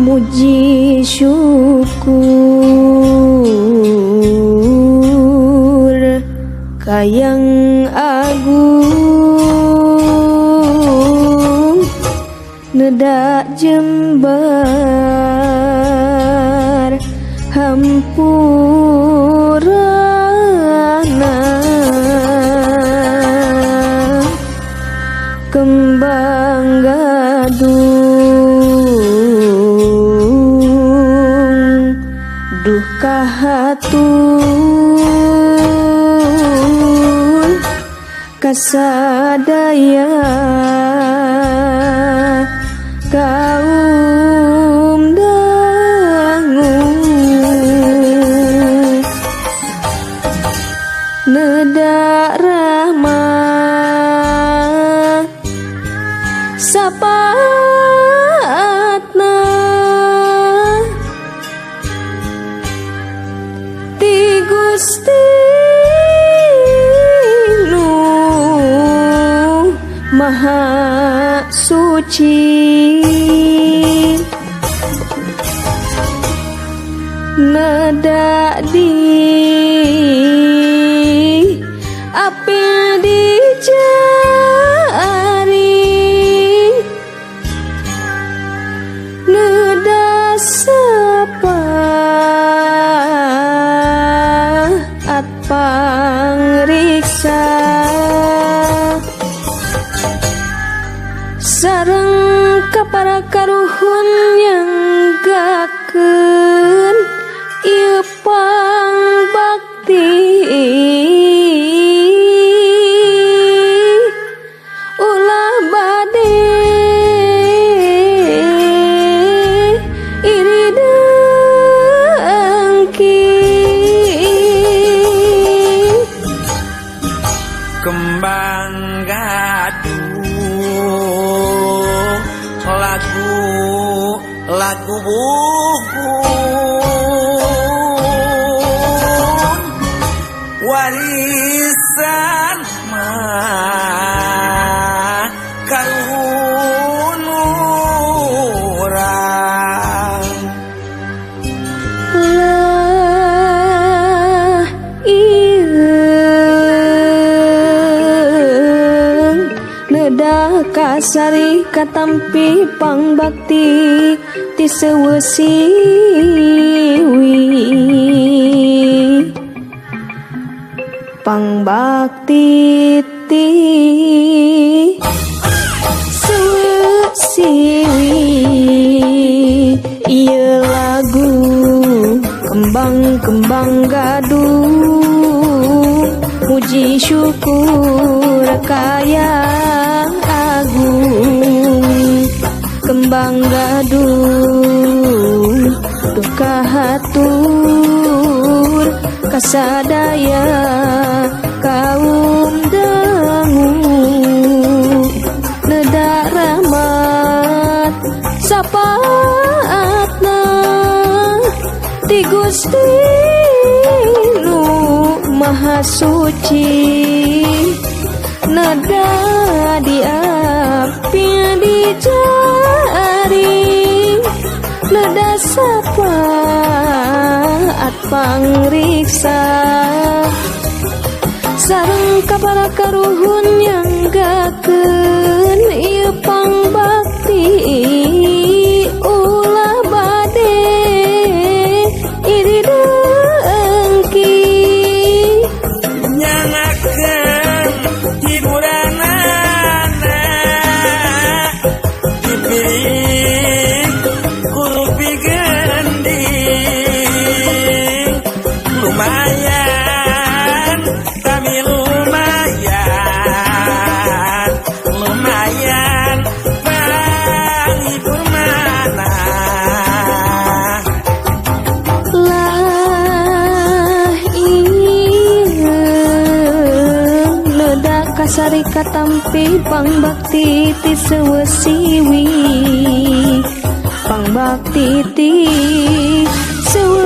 Muji syukur Kayang agung Nedak jembar hampurana Kembang gadung Duh kahatur kasadaya kaum dangu nedak rahmat sapaatna ti Gusti nu maha suci nedak di apil dijari nedak sapaat pangriksa sareng kapara karuhun yang gakeun ieu pangbakti ulah bade iri dengki kembang gadung lagu buku warisan mah karuhun urang lah ieun nedak kasari katampi pangbakti ti seueusiwi pangbakti ti seueusiwi ieu lagu kembang gadung muji syukur kayang agung kembang gadung duh kahatur kasadaya kaum dangu nedak rahmat sapaatna ti Gusti nu maha suci nedak diapil dijari nedak sapaat pangriksa sareng kapara karuhun yang gakeun ieu pangbakti ulah bade iri dengki nyangakeun hiburanana dipilih kurupi gending lumayan kasari katampi pangbakti ti sewesiwi pangbakti ti sewe